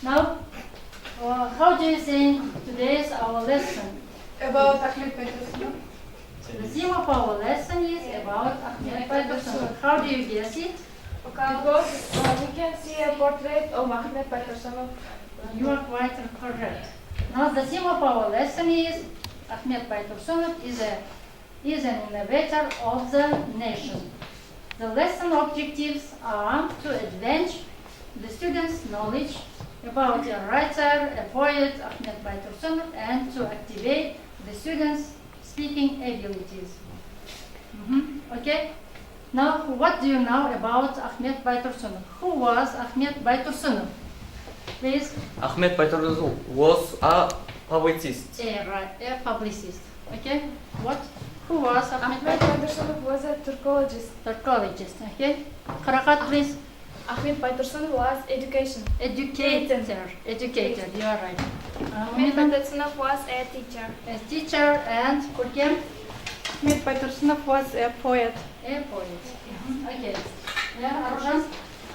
Now, how do you think today's our lesson? About Ahmed Baitursunov. The theme of our lesson is about Ahmed Baitursunov. How do you guess it? Because we can see a portrait of Ahmed Baitursunov. You are quite correct. Now, the theme of our lesson is Ahmed Baitursunov is an innovator of the nation. The lesson objectives are to advance the students' knowledge about a writer, a poet, Ahmed Baitursunov, and to activate the students' speaking abilities. Okay? Now, what do you know about Ahmed Baitursunov? Who was Ahmed Baitursunov? Please. Ahmed Baitursunov was a publicist. Right, a publicist. Okay? What? Who was Ahmed Ahmed Baitursunov was a Turkologist. Turkologist. Okay? Karakat, please. Ahmed Baitursunov was education. Educator. You are right. Ahmed Baitursunov was a teacher. A teacher and Kurkem? Ahmed Baitursunov was a poet. A poet. Okay. Yeah, Arjan?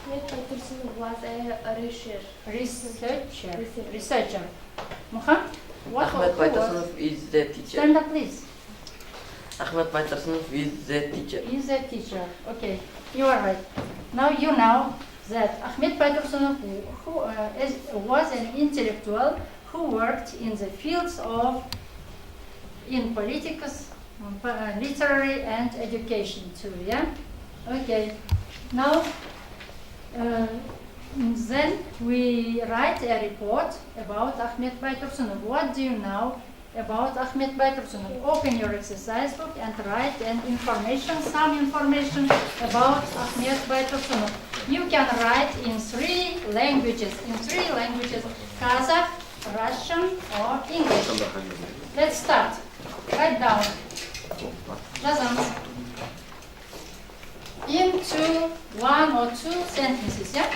Ahmed Baitursunov was a Researcher. Muhammad? Ahmed Baitursunov is the teacher. Stand up, please. Ahmed Baitursunov is the teacher. Is a teacher. Okay, you are right. Now you know that Ahmed Baitursunov was an intellectual who worked in the fields of politics, literary and education too. Yeah. Okay. Now. Then we write a report about Ahmed Baitursunov. What do you know about Ahmed Baitursunov? Open your exercise book and write some information about Ahmed Baitursunov. You can write in three languages, Kazakh, Russian, or English. Let's start. Write down. Жазамыз. Into one or two sentences, yeah?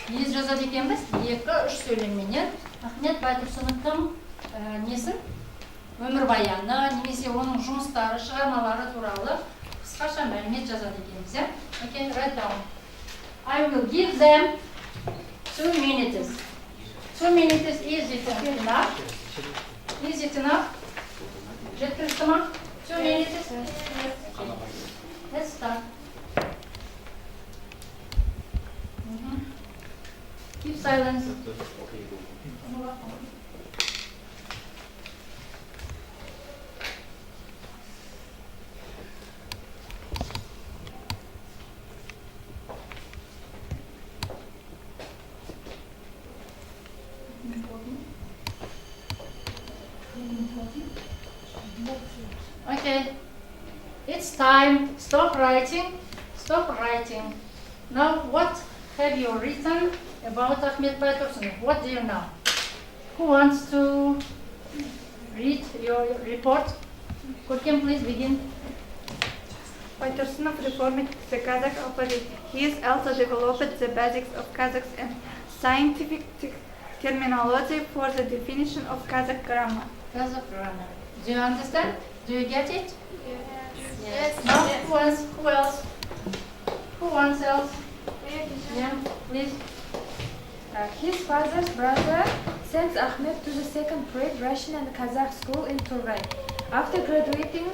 Біз жазады екенбіз, 2-3 сөйлемменен Ахмет Байтұрсыновтың несін, өмірбаяны, немесе оның жұмыстары, шығармалары туралы қысқаша мәлімет жазады екенбіз, yeah? Okay, write down. I will give them 2 minutes. 2 minutes, is it enough? Is it enough? Жеткілікті ма? 2 minutes? Let's start. Keep silence. Okay, it's time. Stop writing. Stop writing. Now, what have you written about Ahmed Baitursunov? What do you know? Who wants to read your report? Kurkem, please begin. Baitursunov reformed the Kazakh alphabet. He has also developed the basics of Kazakh and scientific terminology for the definition of Kazakh grammar. Kazakh grammar. Do you understand? Do you get it? Yes. Now, who else? Who wants else? Yeah, please. His father's brother sent Ahmed to the second grade Russian and Kazakh school in Turgay. After graduating,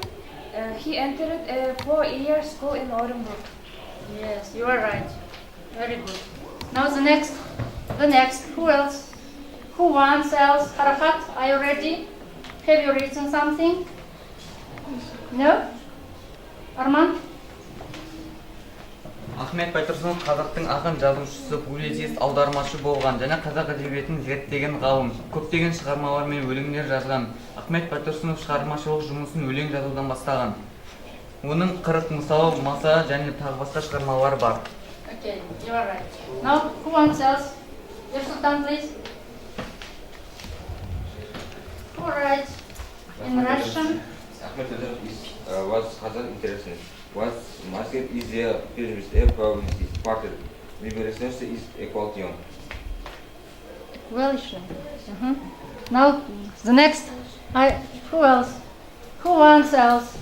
he entered a 4-year school in Orenburg. Yes, you are right. Very good. Now the next. Who else? Who wants else? Harakat, are you ready? Have you written something? No? Arman? Ahmed Baitursunov қазақтың ақын жазушысы, публицист, аудармашы болған және қазақ әдебиетін зерттеген ғалым. Көптеген шығармалар мен өлеңдер жазған. Ahmed Baitursunov шығармашылық жұмысын өлең жазудан бастаған. Оның 40 мысалы, маса және тағы басқа шығармалар бар. Okay, you are right. Now, who wants else? Sultan, please. Who writes in Russian? Ahmed Baitursunov was Kazakh interested. Was Moscow is the first publicist party. Liberation is equality. Well, sure. Now, the next. Who else? Who wants else?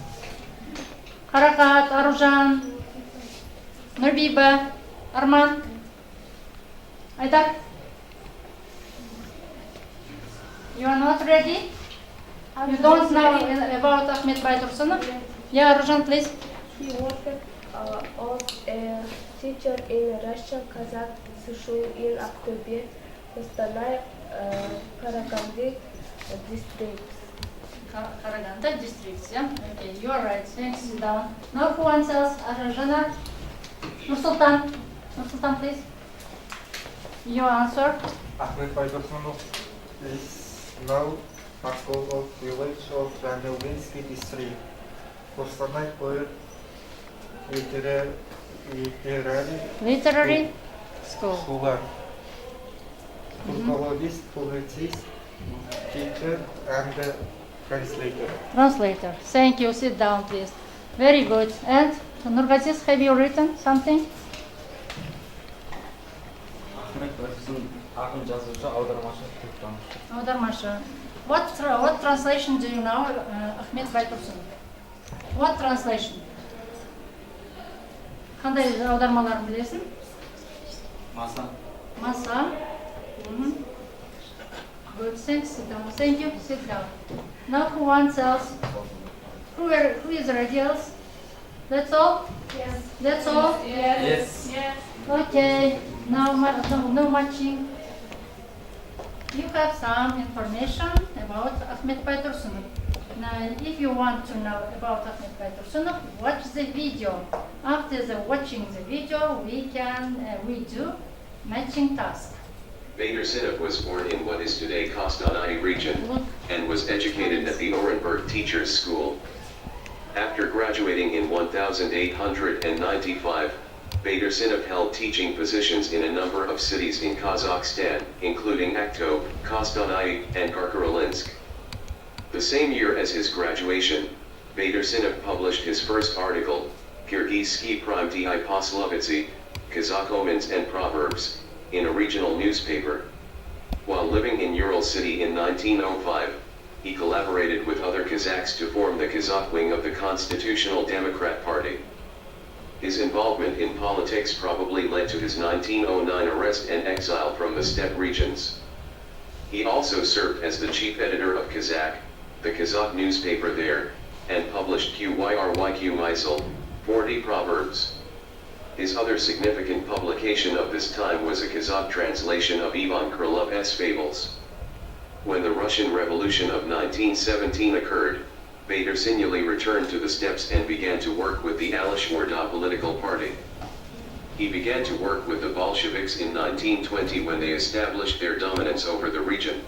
Harakat, Arjan, Nurbiba, Arman. Aytak. You are not ready? You don't know about Ahmet Baitursunov? Yeah, Rujan, please. He worked as a teacher in Russian Kazakh school in Aqtobe, Kostanay, Karaganda district. Karaganda districts, yeah? Okay, you are right. Thanks, sit down. Now who answers? Arjana? Nursultan. Nursultan, please. Your answer? Ahmet Baitursunov is now part of village of Randelvinsky district. Kostanay Literary school. Schooler. Psychologist, publicist, teacher, and translator. Translator. Thank you. Sit down, please. Very good. And Nurgaziz, have you written something? Ahmet Baitursun ақын жазушы, аудармашы, түркітанушы. Audarmaşı. What translation do you know, Ahmet Baitursunov? What translation? Қандай аудармаларын білесің? Маса. Masa. Good. Thanks. Sit down. Thank you. Sit down. Now who wants else? Who is ready else? That's all? Yes. That's all? Yes. Yes. Okay. Now no matching. You have some information about Ahmet Baitursunov. Now, if you want to know about Ahmet Baitursunov, watch the video. After watching the video, we do matching task. Baitursunov was born in what is today Kostanay region and was educated at the Orenburg Teachers School. After graduating in 1895, Baitursunov held teaching positions in a number of cities in Kazakhstan, including Aktobe, Kostanay, and Karkarolinsk. The same year as his graduation, Baitursunov published his first article, Kyrgyzsky Primty Poslovitsi, Kazakh Omens and Proverbs, in a regional newspaper. While living in Ural City in 1905, he collaborated with other Kazakhs to form the Kazakh wing of the Constitutional Democrat Party. His involvement in politics probably led to his 1909 arrest and exile from the steppe regions. He also served as the chief editor of Kazakh, the Kazakh newspaper there, and published Qyrq Mysel, 40 Proverbs. His other significant publication of this time was a Kazakh translation of Ivan Krylev's fables. When the Russian Revolution of 1917 occurred, Baitursunov returned to the steppes and began to work with the Alashmorda political party. He began to work with the Bolsheviks in 1920 when they established their dominance over the region.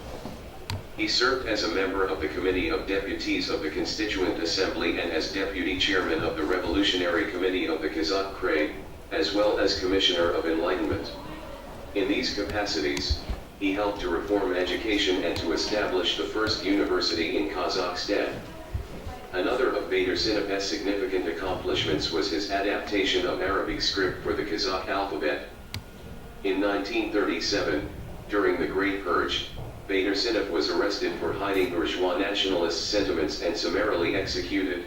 He served as a member of the Committee of Deputies of the Constituent Assembly and as Deputy Chairman of the Revolutionary Committee of the Kazakh Krai, as well as Commissioner of Enlightenment. In these capacities, he helped to reform education and to establish the first university in Kazakhstan. Another of Baitursunov's significant accomplishments was his adaptation of Arabic script for the Kazakh alphabet. In 1937, during the Great Purge, Baitursunov was arrested for hiding bourgeois nationalist sentiments and summarily executed.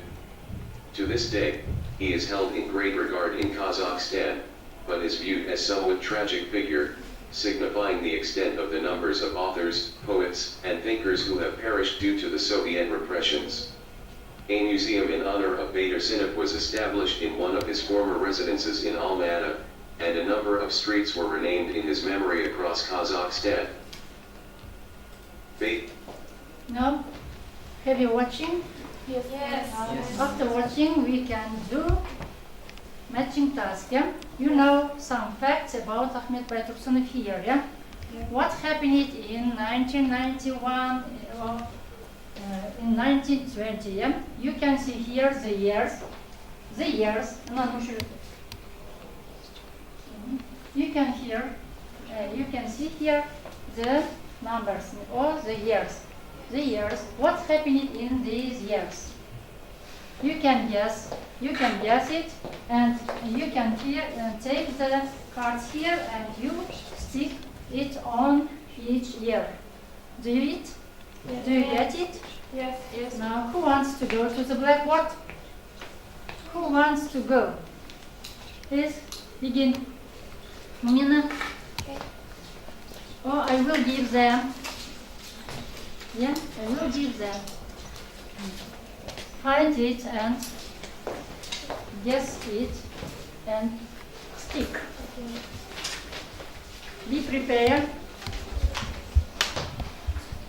To this day, he is held in great regard in Kazakhstan, but is viewed as somewhat tragic figure, signifying the extent of the numbers of authors, poets, and thinkers who have perished due to the Soviet repressions. A museum in honor of Baitursunov was established in one of his former residences in Almaty, and a number of streets were renamed in his memory across Kazakhstan. No? Have you watching? Yes. After watching, we can do matching task, yeah? You know some facts about Ahmet Baitursunov here, yeah? What happened in 1991 or in 1920, yeah? You can see here the years. You can see here the numbers or the years. What happened in these years? You can guess it, and you can take the cards here and you stick it on each year. Do you get it? Yes. Now, who wants to go to the blackboard? Who wants to go? Please begin. Mina. Oh, I will give them Yeah, I will give them. Find it and guess it and stick. Be prepared.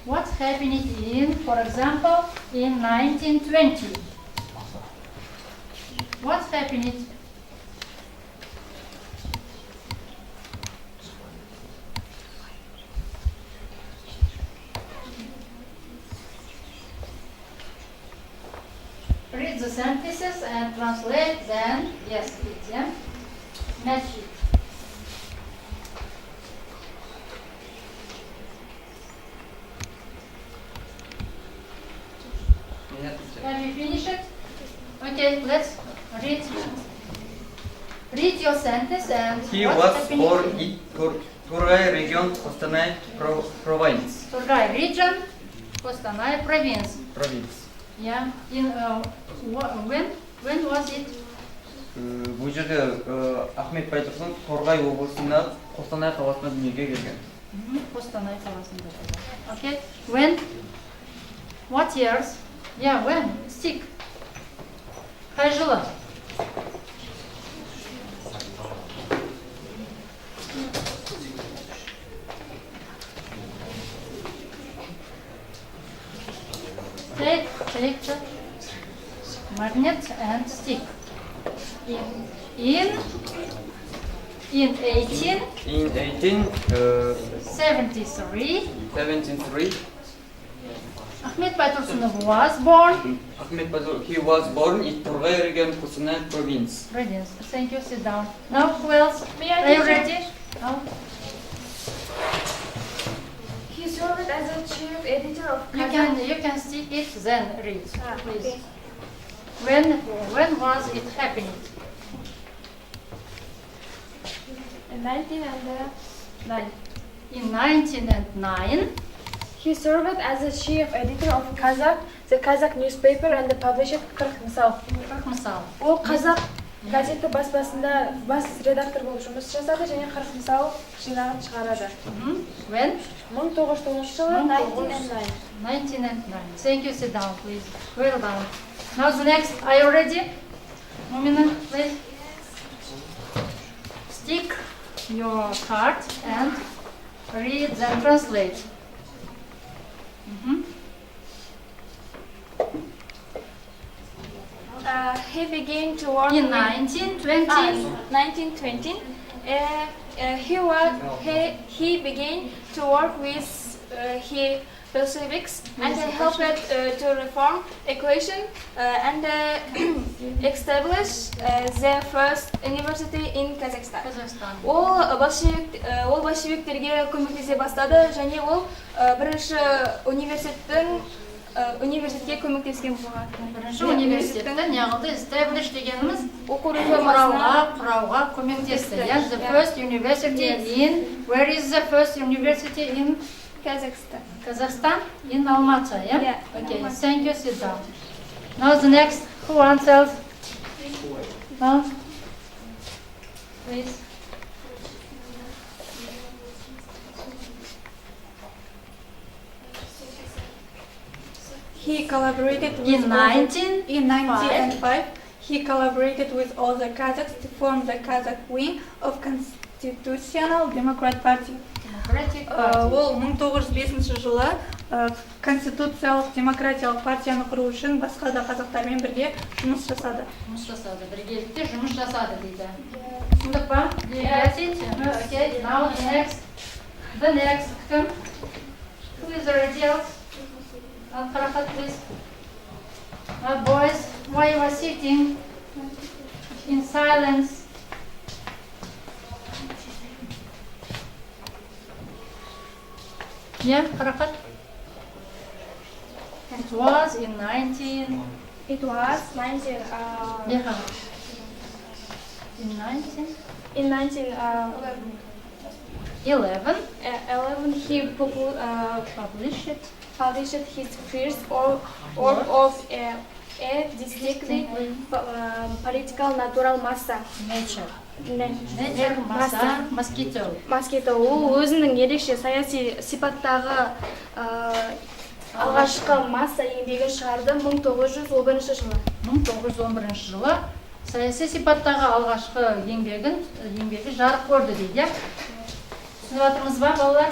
What's happening in, for example, in 1920? What's happening? Read the sentences and translate, then yes, it, yeah? Match it. Have you finished it? Okay, let's read. Read your sentence and He what's was happening? born in Turgay region, Kostanay province. Turgay region, Kostanay province. Yeah. In when was it? Бұл жерде Ахмет Байтұрсынов Торғай облысында Қостанай қаласына дүниеге келген. Kostanay қаласында. Okay. When? What years? Yeah, when? Stick. Қай жылы? Take the magnet and stick. In 1873, Ahmet Baitursunov was born. He was born in Turgay region, Kostanay province. Brilliant. Thank you. Sit down. Now, who else? Are you ready? No? He served as a chief editor of Kazakh. You can stick it, then read, please. When was it happening? In 1909. In 1909. He served as a chief editor of the Kazakh newspaper and published 40 мысал. 40 мысал. Ол қазақ газеті баспасында бас редактор болып жұмыс жасады және 40 мысал жинағын шығарады. When? 1909 жылы 1909. 1909. Thank you. Sit down, please. Well done. Now the next. Are you ready? Momina, please. Stick your card and read and translate. He began to work In 1920. 1920. He began to work with Bolsheviks and helped to reform education and establish the first university in Kazakhstan. Ол большевиктерге көмектесе бастады және ол бірінші университетке көмектескен болған. Бірінші университетті неғылды establish дегеніміз оқу реформасына құрауға көмектесті. Yes, the first university in, where is the first university in Kazakhstan? Kazakhstan? In Almaty, yeah? Yeah. Okay, thank you, sit down. Now the next, who answers? No? Please. He collaborated with In 1905. He collaborated with all the Kazakhs to form the Kazakh wing of Constitutional Democrat Party. Ол 1905 жылы конституциялық демократиялық партияны құру үшін басқа да қазақтармен бірге жұмыс жасады. Біргелікте жұмыс жасады дейді. Түсіндік па? Okay, now the next, who is ready else? Al-Qarakat, please. Boys, why you are sitting in silence? Yeah, Qarakat? It was in 19... It was 19... Yeah. In 19... In 1911, he published his first work of a distinctly political natural massa. Nature massa, mosquito. Ол өзінің ерекше саяси сипаттағы алғашқы масса еңбегін шығарды 1911 жылы. 1911 жылы саяси сипаттағы алғашқы еңбегі жарық көрді дейді. Түсініп жатырмыз ба, балалар?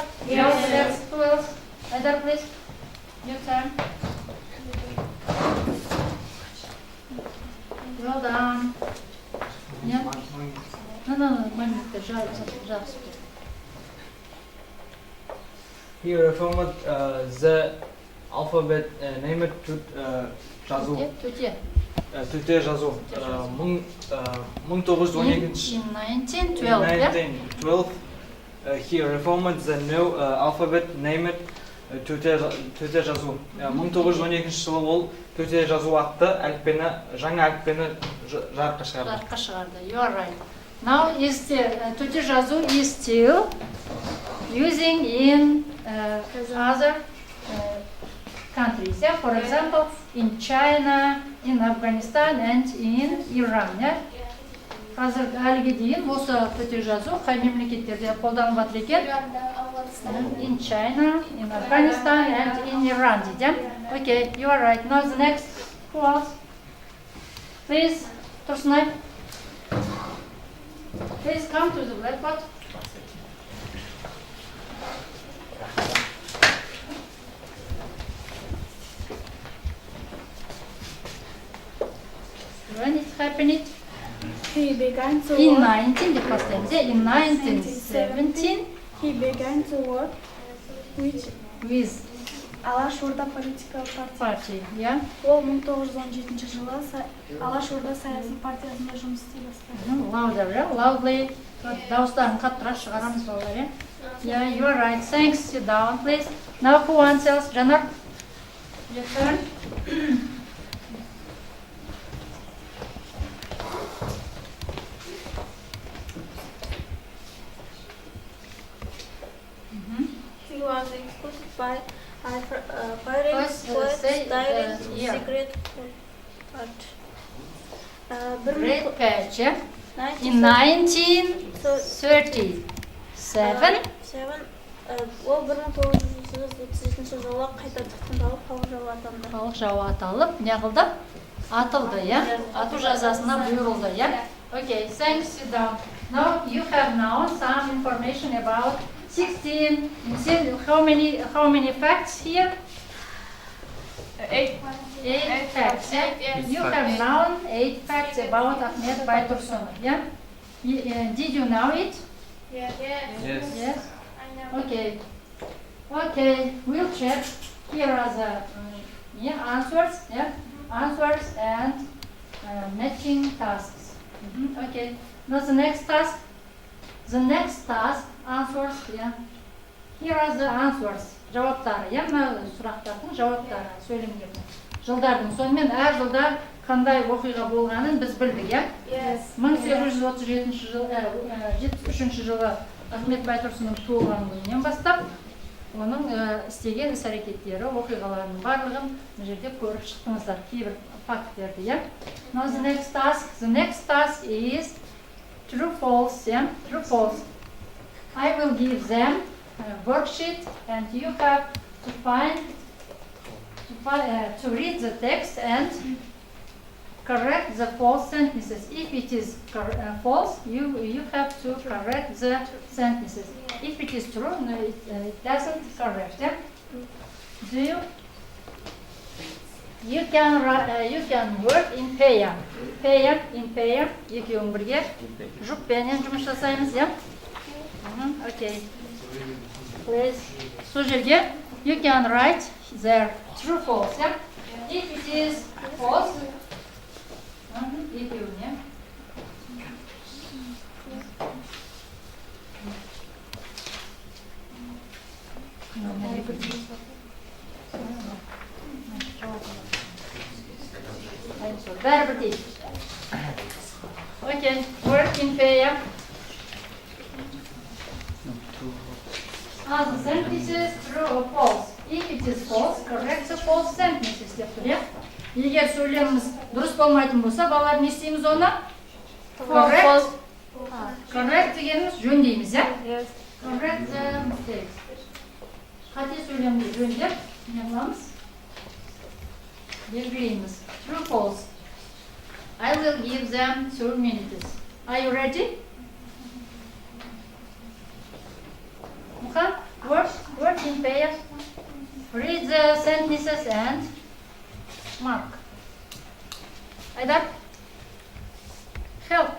Айдар, please. Your turn. Well done. Yeah. No, моментте жақсы. He reformed the alphabet named жазу. Төте жазу. 1912 In 1912, he reformed the new alphabet named төте жазу. 1912 жылы ол төте жазу атты жаңа әліппені жарыққа шығарды. You are right. Now төте жазу is still using in other countries. For example, in China, in Afghanistan and in Iran. Қазір әліге дейін осы төте жазу қай мемлекеттерде қолданылып жатыр екен? In China, in Afghanistan and in Iran дейді. Okay, you are right. Now the next. Who else? Please, Tursunay. Please come to the blackboard. When it happened? He began to In work. 1917, He began to work with Алашорда политикal party, yeah? Ол 1917 жылы Алашорда саяси партиясында жұмыс істей бастады. Louder, yeah? Loudly. Дауыстарын қаттырақ шығарамыз балалар, yeah? Yeah, you are right. Thanks. Sit down, please. Now who wants else? Жанар? Your turn. He was exposed by First, say, yeah. secret Great patch, yeah? In 1937, ол 1937 жылы қайта тұтқындалып халық жауы атанды. халық жауы аталып, не қылды? Атылды, yeah? Ату жазасына бұйырылды, yeah? Okay, thanks, sit down. Now you have now some information about 16. You see how many facts here? 8 facts. Yeah? You have now 8 facts about Ahmet Baitursunov. Yeah? Did you know it? Yes. Yes. Okay. Okay. We'll check. Here are the answers. Yeah. Answers and matching tasks. Okay. Now the next task. The next task. Answers. Yeah. Here are the answers. Жауаптары. Мына сұрақтардың жауаптары, сөйлемдердің. Жылдардың. Сонымен әр жылда қандай оқиға болғанын біз білдік, иә? 1873 жылы Ахмет Байтұрсынов туылған күнінен бастап, оның істеген іс-әрекеттері, оқиғаларының барлығын бұл жерде көріп шықтыңыздар, кейбір факттерді, иә? Now the next task is true false, yeah? True false. I will give them worksheet and you have to to read the text and correct the false sentences. If it is false, you have to correct the sentences. If it is true, no, it doesn't correct. Yeah? Do you? You can work in pair. In pair. Екеуің бірге жұппенен жұмыс жасаймыз, yeah? Okay. Please. Сол жерге you can write their true false. Yeah? If it is false, екеуіне. Бәрібір дейді. Okay. Work in pair. The sentences true or false. If it is false, correct the false sentences деп тұр, иә? Егер сөйлеміміз дұрыс болмайтын болса, балалар не істейміз оны? Correct. Correct дегеніміз жөндейміз, иә? Correct the mistakes. Қате сөйлемді жөндеп, Ne yapmamız? Belirleyiniz. True, false. I will give them 2 minutes. Are you ready? Muhan, work in pairs. Read the sentences and mark. Aydar. Help.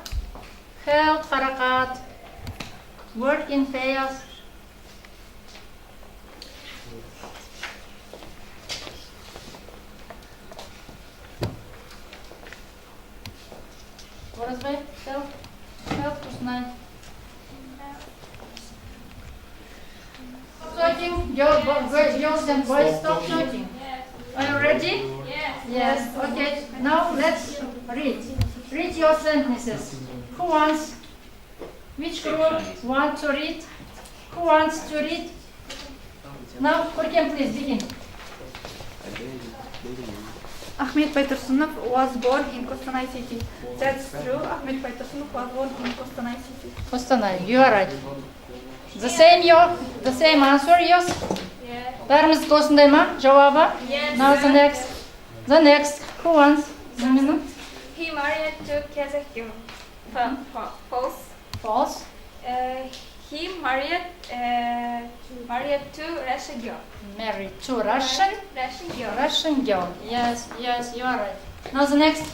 Harakat. Work in pairs. Orazbay, help Usnay. Stop talking. Girls and boys, stop talking. Are you ready? Yes. Okay. Now let's read. Read your sentences. Who wants? Which group want to read? Who wants to read? Now, Korkem, please begin. Ahmed Baitursunov was born in Kostanay city. That's true. Ahmed Baitursunov was born in Kostanay city. Kostanay, you are right. The same answer, yes? Yeah. Бәріміз осындай ма? Жауабы? Yes. Now the next. Who wants? He married to Kazakh girl. False. False. He married to Russian girl. Married to Russian girl. Yes, you are right. Now the next.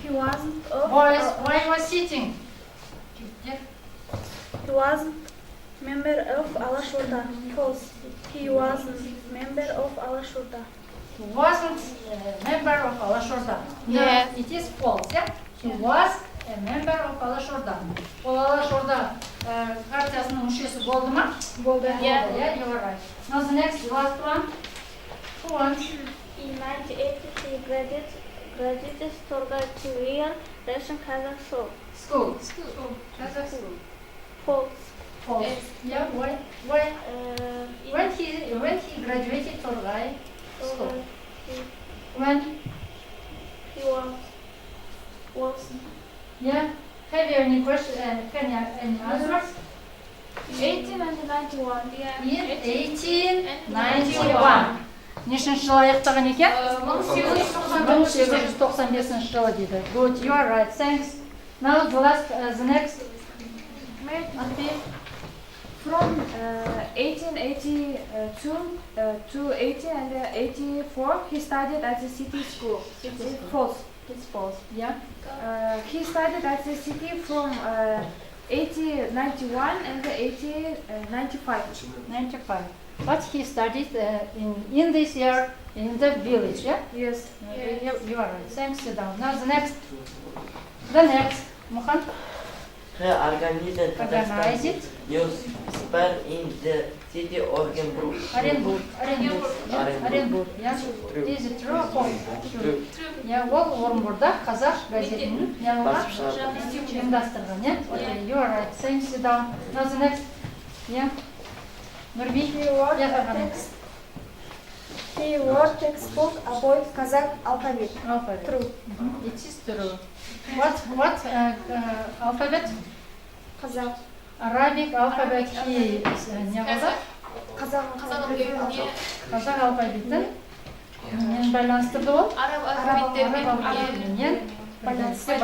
He wasn't Boys, why was sitting? He wasn't member of Alashurda. False. He wasn't member of Alashurda. He wasn't a member of Alashurda. Yeah. No, it is false, yeah? He was a member of Alashurda. Ол Alashurda партиясының мүшесі болды ма? Болды. Yeah, you are right. Now the next, the last one. Who wants? In 1980, he graduated Torga career Russian Kazakh School. Kazakh school. False. Yeah, why? When he graduated Torgay school? When? He was. Yeah. Have you any question? Any answers? 1891. In 1891. Нешінші жылы аяқтаған екен? 1895 жылы дейді. Good, you are right. Thanks. Now the next. From 1882 to 1884, he studied at the city school. False. It's false. Yeah. He studied at the city from 1891 and 1895. 95. But he studied in this year in the village, yeah? Yes. You are right. Thanks, sit down. Now the next. Muhan. He organized Organized. newspaper in the city Orenburg. Оренбург, yeah? Is it true or false? True. Yeah, ол Орынборда қазақ газетінің ұйымдастырған, yeah? Okay, you are right. Thanks, sit down. Now the next. Yeah? Нұрби? He wrote textbook about Kazakh alphabet. Alphabet. True. It is true. What alphabet? Kazakh. Arabic alphabet he не қылды? Қазақ алфавитін мен байланыстырды ол? Араб алфавитімен байланыстырып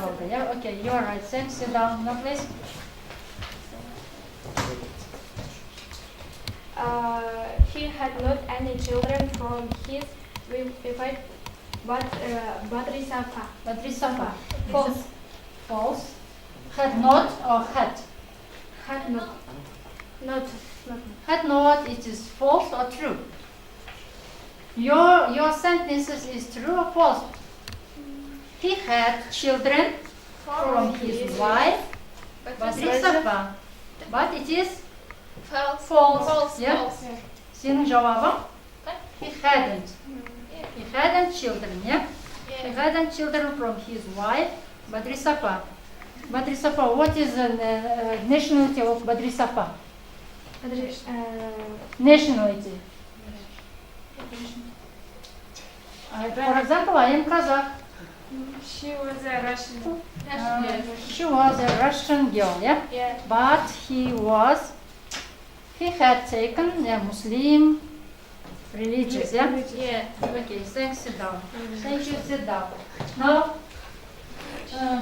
алды. Yeah, okay, you are right. Thanks, sit down. Now please. He had not any children from his wife, but Badrisapa. False. False. Had not or had? Had not. Had not, it is false or true? Your sentences is true or false? He had children from his wife, Badrisapa. But it is false. Yeah? Senin cevabın? He hadn't. He hadn't children, yeah? He hadn't children from his wife, Badrisapa. Badrisapa, what is the nationality of Badrisapa? Nationality. For example, I am Kazakh. She was a Russian. She was a Russian girl, yeah? Yeah. But he had taken a Muslim Religious, yeah? Yeah. Okay, thanks, sit down. Thank you, sit down. Now,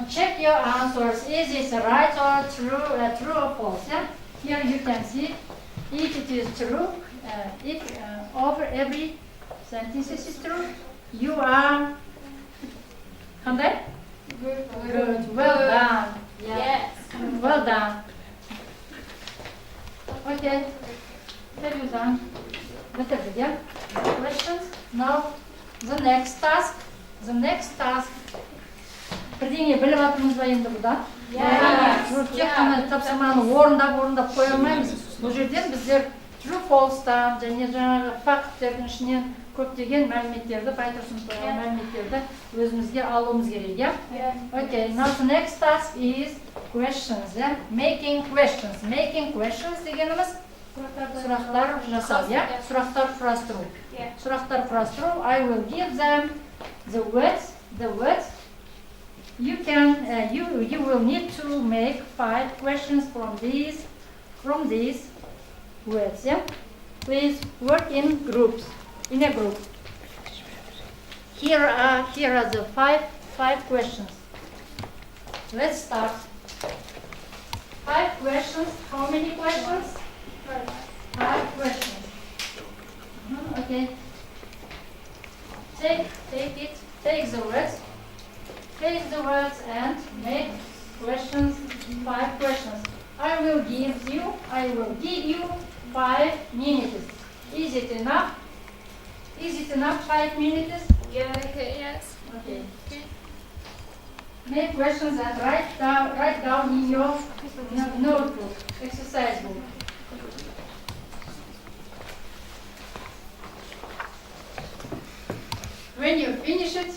check your answers. Is it right or true or false, yeah? Here you can see if it is true, if over every sentence is true, you are, Handay? Good. Well done. Yeah. Yes. Well done. Okay. Have you done? Bitirdik, yeah? Questions? Now, the next task. Бірдеңе біліп жатырмыз ба енді бұдан? Тек қана тапсырманы орындап қоя алмаймыз. Бұл жерден біздер true false-тан және жаңағы факттердің ішінен көптеген мәліметтерді, Байтұрсынов қойған мәліметтерді өзімізге алуымыз керек, yeah? Okay, now the next task is questions, yeah? Making questions. Making questions дегеніміз сұрақтар жасау, yeah? Сұрақтар құрастыру. Сұрақтар құрастыру. I will give them the words. You can, you will need to make 5 questions from these words, yeah? Please work in groups, in a group. Here are the five questions. Let's start. 5 questions. How many questions? 5 questions. Okay. Take the words and make questions. 5 questions. I will give you 5 minutes. Is it enough? 5 minutes? Yes. Okay. Make questions and write down in your notebook, exercise book. When you finish it,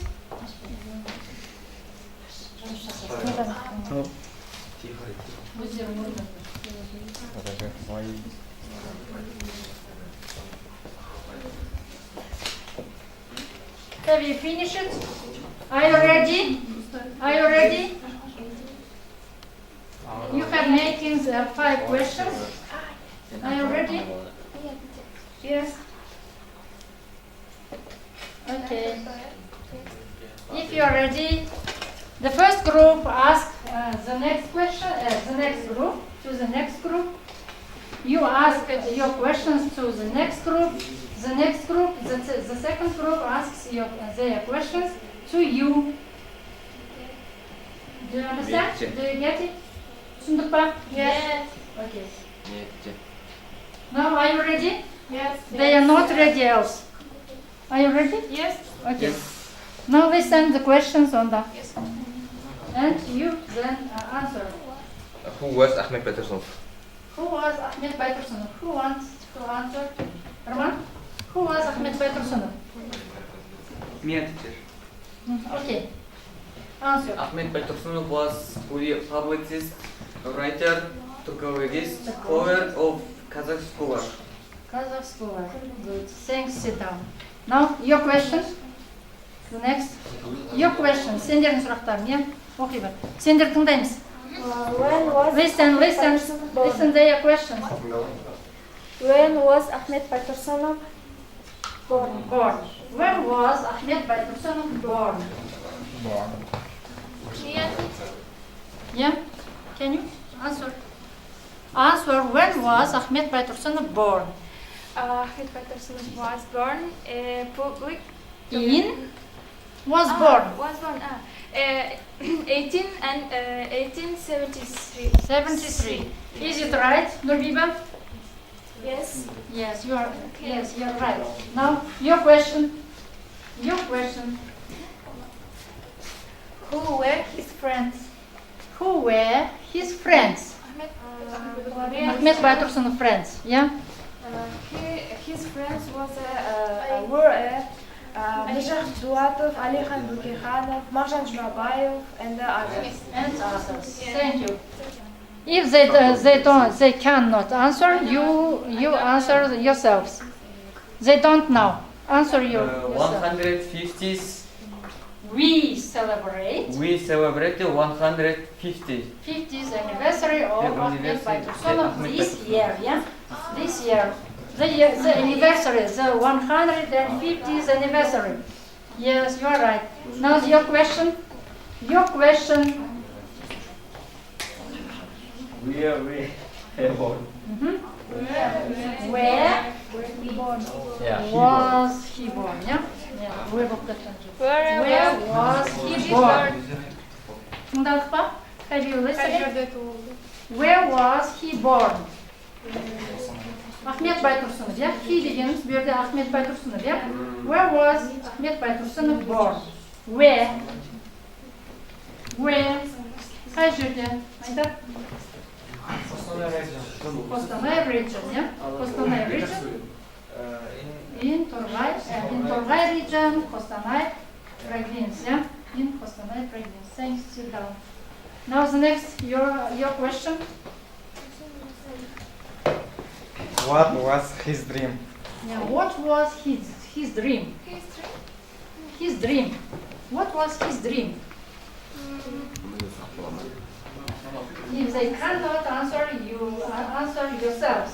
have you finished it? Are you ready? You have making 5 questions. Are you ready? Yes. Okay. If you are ready, the first group ask the next question. The next group. You ask your questions to the next group. The second group asks their questions to you. Do you understand? Do you get it? Түсіндік па? Yes. Okay. Now, are you ready? Yes. They are not ready else. Are you ready? Yes. Okay. Now listen the questions on that. Yes. And you then answer. Who was Ahmed Baitursunov? Who was Ahmed Baitursunov? Who wants to answer? Roman? Who was Ahmed Baitursunov? Me. Okay. Answer. Ahmed Baitursunov was publicist, writer, Turkologist, poet of Kazakh scholar. Kazakh scholar. Good. Thanks. Sit down. Now your question. The next. Your question. Сендердің сұрақтарың, иә? Оқи бар. Сендер тыңдаймыз. Listen their questions. When was Ahmed Baitursunov born? When was Ahmed Baitursunov born? Yeah? Can you answer? Answer, when was Ahmed Baitursunov born? Ahmed Baitursunov was born public In? Was born. 1873. 73. Is it right, Nurbiba? Yes. Yes, you are. Yes, you are right. Now your question. Who were his friends? Ahmed Baitursunov friends. Yeah. His friends were Мишах Дуатов, Алихан Букиханов, Marjan Жұмабаев, and the others. Thank you. If they cannot answer, you answer yourselves. They don't know. Answer yourself. 150th. We celebrate the 50th anniversary of Ahmed Baitursunov this year. Yeah, this year. The anniversary, the 150th anniversary. Yes, you are right. Now your question. Your question. Where born? Where was he born? Yeah. Where was he born? Тыңдадық па? Have you listened? Where was he born? Ахмет Байтұрсынов, yeah? He дегеніміз бұл жерде Ахмет Байтұрсынов, yeah? Where was Ахмет Байтұрсынов born? Where? Қай жерде? Айтар? Қостанай region, yeah? Қостанай region. In Торғай region, Қостанай province, yeah? In Қостанай province. Thanks, sit down. Now the next, your question. What was his dream? Yeah, what was his dream? His dream. What was his dream? If they cannot answer, you answer yourselves.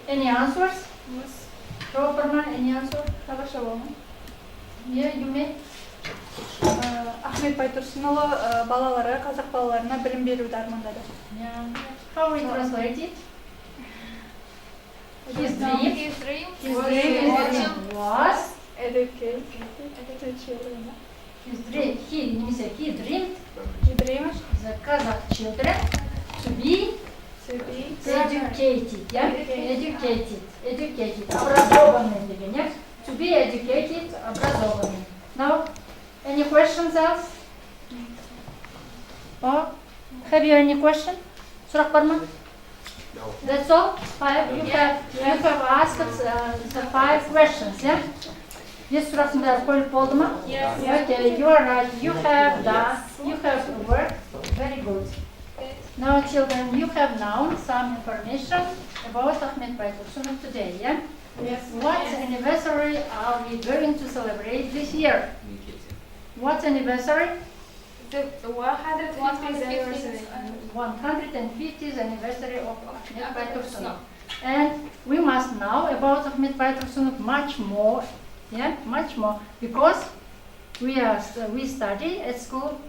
Any answers? Properman, any answer? Yeah, you may. Ахмет Байтұрсынұлы балаларға, қазақ балаларына білім беруді армандады. Yeah. How we translate it? His dream was Educate. He dreamed the Kazakh children to be educated. Yeah? Educated. Образованные деген, to be educated, образованные. Now, any questions else? Or have you any question? Сұрақ бар ма? That's all? You have asked the 5 questions, yeah? Yes, сұрақтың бәрі қойылып болды ма? Yes. Okay, you are right. You have worked very good. Now, children, you have now some information about Ahmet Bайтұрсынов today, yeah? Yes. What anniversary are we going to celebrate this year? What anniversary? The 150th anniversary. 150th anniversary of Ahmet Bайтұрсынov. And we must know about Ahmet Bайтұрсынov much more, because we study at school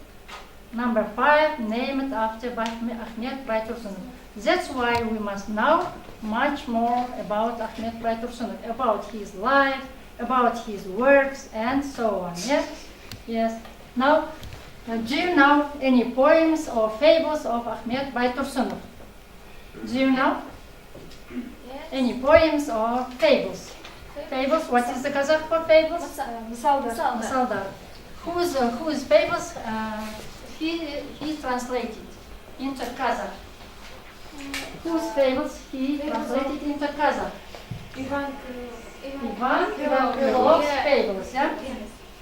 number 5, named after Ahmet Bайтұрсынov. That's why we must know much more about Ahmet Bайтұрсынov, about his life, about his works, and so on. Yes. Now, do you know any poems or fables of Ahmet Bайтұрсынov? Do you know? Yes. Any poems or fables? Fables, what is the Kazakh for fables? Masaldar. Whose fables he translated into Kazakh? Whose fables he translated into Kazakh? Ivan Krylov's fables, yeah?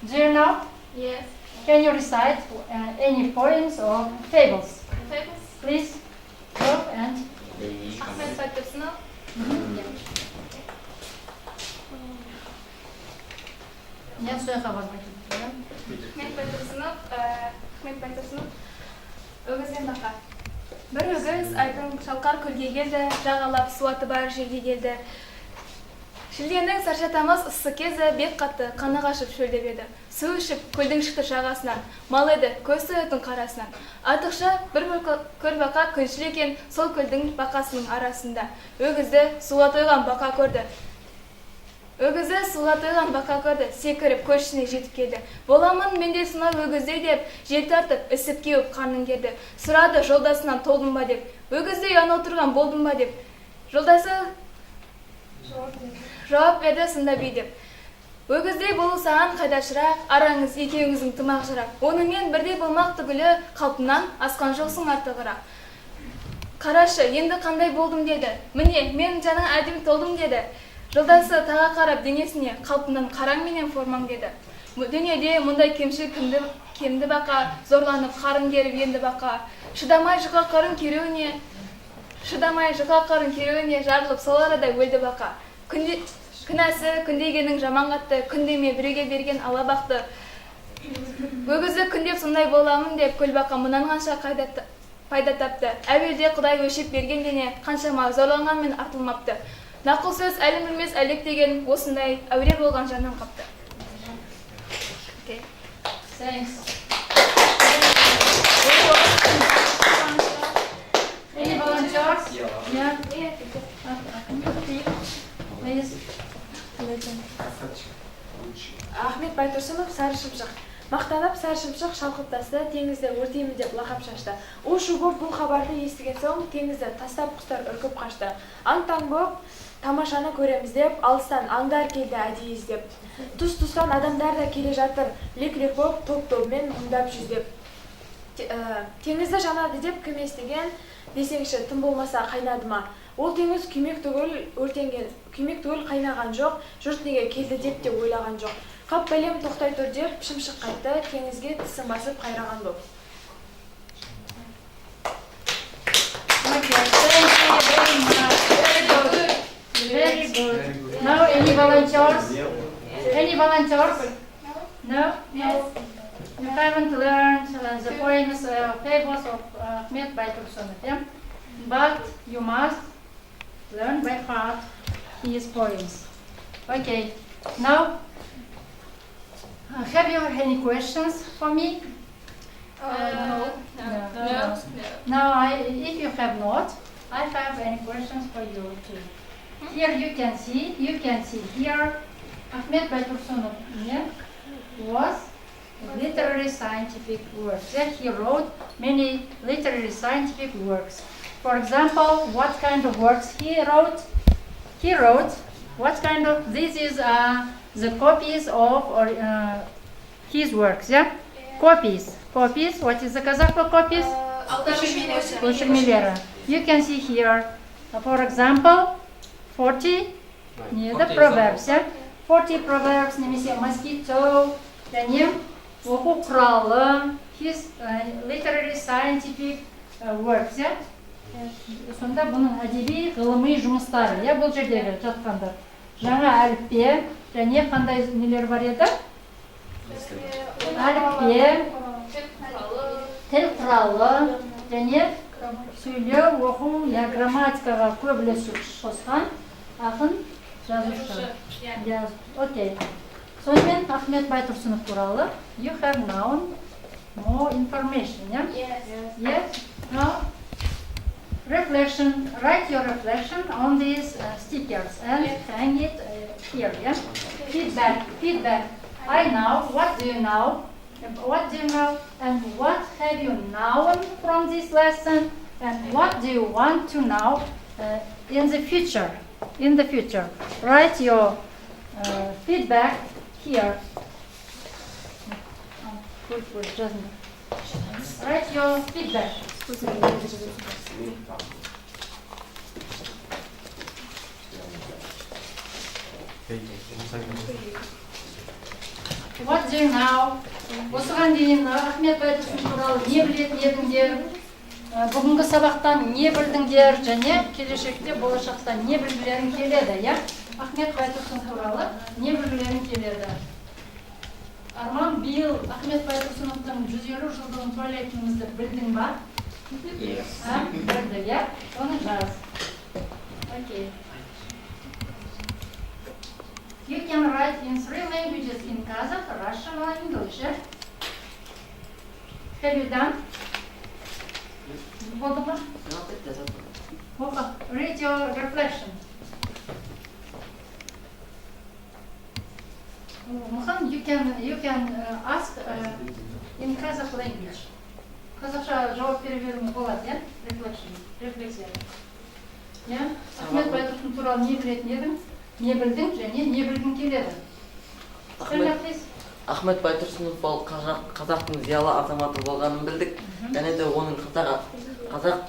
Do you know? Yes. Can you recite any poems or fables? Fables? Please go and... Ahmet Bайтұрсынов. Я своя хабарбайды. Ahmet Bайтұрсынов өгізден бақа. Бір өгіз айдың шалқар көлге келді, жағалап суаты бар жерге келді. Шілденің саржатамыз ыссы кезі бет қатты, қаны қашып шөлдеп еді. Су ішіп, көлдің шықты жағасынан, мал еді, көз тойытын қарасынан. Артықша бір көл бақа күншіл екен сол көлдің бақасының арасында. Өгізді суға тойған бақа көрді. Секіріп көшіне жетіп келді. Боламын менде сынау өгіздей деп, жел тартып, ісіп кеуіп қарнын керді. Сұрады жолдасынан толдым ба деп, өгіздей ана отырған болдым ба деп. Жолдасы жауап берді сында бей деп. Өгіздей болу саған қайда шырақ, араңыз екеуіңіздің тымақ жырақ. Онымен бірдей болмақ түгілі қалпынан асқан жоқсың артығырақ. Қарашы, енді қандай болдым деді. Міне, мен жаңа әдем толдым деді. Жолдасы таға қарап денесіне қалпынан қараң менен формаң деді. Дүниеде мұндай кемшіл кемді бақа, зорланып қарын керіп енді бақа. Шыдамай жұқа қарын керуіне жарылып сол арада өлді бақа. Күнәсі күндегенің жаман қатты, күндеме біреуге берген ала бақты. Өгізі күндеп сондай боламын деп көлбаққа мұнан қанша пайда тапты. Әуелде Құдай өлшеп берген дене қаншама зорланғанмен артылмапты. Нақыл сөз әлім білмес әлек деген осындай әуре болған жаннан қапты. Okay. Thanks. Any volunteers? Yeah. Please. Ахмет Байтұрсынов сары шымшық. Мақтанып сары шымшық шалқыптасты, теңізді өртеймін деп лақап шашты. У-шу боп бұл хабарды естіген соң теңізді тастап құстар үркіп қашты. Аң-таң боп тамашаны көреміз деп, алыстан аңдар келді әдейі іздеп. Тұс-тұстан адамдар да келе жатыр, лек-лек боп топ-тобымен мұндап жүздеп. Теңізді жанады деп кім естіген, десеңші тым болмаса қайнады ма? Ол теңіз күймек түгіл қайнаған жоқ, жұрт неге келді деп те ойлаған жоқ. Қап бәлем тоқтай тұр деп шымшық қайтты, теңізге тісін басып қайраған боп. Very good. Now any volunteers? Any volunteers? No? Yes. You haven't learned the poems, fables of Ahmet Baitursunov, yeah? But you must learn by heart his poems. Okay. Now, have you any questions for me? No. Now, if you have not, I have any questions for you too. Here you can see here Ahmet Baitursunov was literary scientific works. There he wrote many literary scientific works. For example, what kind of works he wrote? He wrote what kind of, this is the copies of his works, yeah? Copies, what is the Kazakh for copies? You can see here, for example, 40 the proverbs, yeah? 40 proverbs, немесе mosquito, және оқу құралы, his literary scientific works, yeah? Сонда бұның әдеби ғылыми жұмыстары, yeah? Бұл жердегі жатқандар. Жаңа әліппе, және қандай нелер бар еді? Әліппе, тіл құралы, және сөйлеу, оқу, грамматикаға көп үлес қосқан ақын жазушы. Yes, okay. Сонымен Ahmet Baitursunov туралы you have now more information, yeah? Yes. Now, reflection. Write your reflection on these stickers and hang it here, yeah? Feedback. I know. What do you know? What do you know? And what have you known from this lesson? And what do you want to know in the future? Write your feedback here. Write your feedback. What do you know? Осыған дейін Ахмет Байтұрсынов туралы не білетін едіңдер? Бүгінгі сабақтан не білдіңдер, және келешекте болашақта не білгілерің келеді, я? Ahmet Baitursunov туралы не білгілерің келеді? Арман, биыл Ahmet Baitursunovтың 150 жылдығын тойлайтынымызды білдің ба? Білді, я? Оны жаз. Okay. You can write in 3 languages, in Kazakh, Russian, or English. Have you done? Read your reflection. You can ask in Kazakh language. Қазақша жауап бере беруіңіз болады, иә? Рефлексия. Я? Ahmet Baitursunov туралы не білетін едің? Не білдің және не білгің келеді? Ahmet Baitursunov ол қазақтың зиялы азаматы болғанын білдік. Және де оның қазақ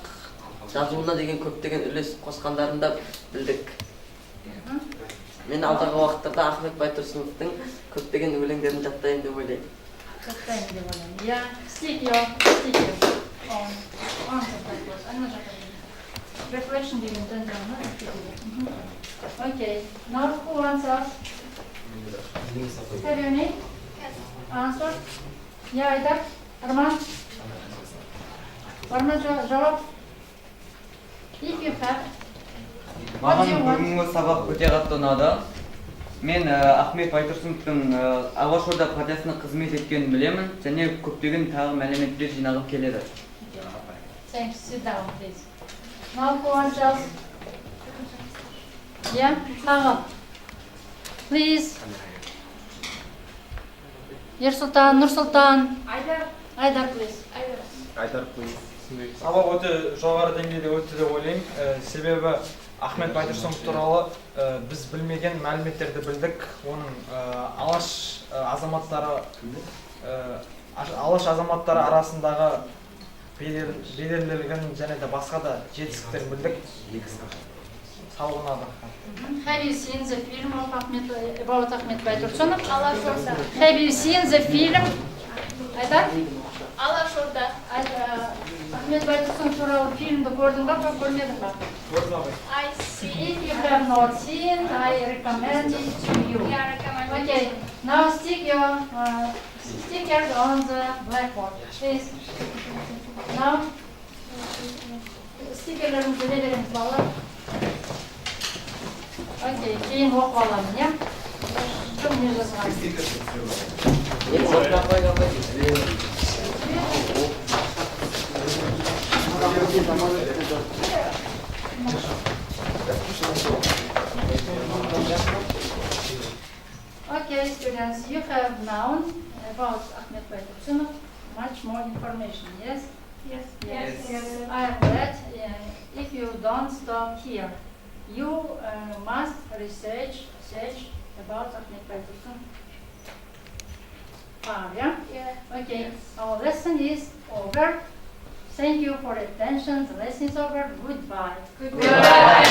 жазуына деген көптеген үлес қосқандарын да білдік. Мен алдағы уақыттарда Ahmet Baitursunovтың көптеген өлеңдерін жаттайын деп ойлаймын. Я стикер. Reflection деген жаңа. Okay. Now who answers? Have you any? Answer? Yeah, Айдар, Арман? Бар ма жауап? If you have, what do Маған you want? бүгінгі сабақ өте қатты ұнады. Мен Ахмет Байтұрсыновтың Алашорда партиясына қызмет еткенін білемін, және көптеген тағы мәліметтер жинағым келеді. Thanks. Sit down, please. Now go on, Charles. Yeah, Tағы. Please. Ерсұлтан, Нұрсұлтан. Айдар, please. Сабақ өте жоғары деңгейде өтті деп ойлаймын. Себебі Ахмет Байтұрсынов туралы біз білмеген мәліметтерді білдік. Оның алаш азаматтары арасындағы беделділігін және де басқа да жетістіктерін білдік. Сау болыңыздар. Have you seen the film of about Ахмет Байтұрсынов? Алашорда. Have you seen the film? Айдар? Алашорда. Ахмет Байтұрсынов туралы фильмді көрдің ба, көрмедің ба? I see. If you have not seen, I recommend it to you. Okay, now stick your stickers on the blackboard, please. Now, стикерлерімізді береміз балалар. Окей, кейін оқып аламын, иә? Кім не жазған? Okay, students, you have now about Ahmet Bайтұрсынов much more information, yes? Yes. I am glad. If you don't stop here, you must research about Ahmet Bайтұрсынov. Yeah? Okay, our lesson is over. Thank you for attention. The lesson is over. Goodbye. Goodbye.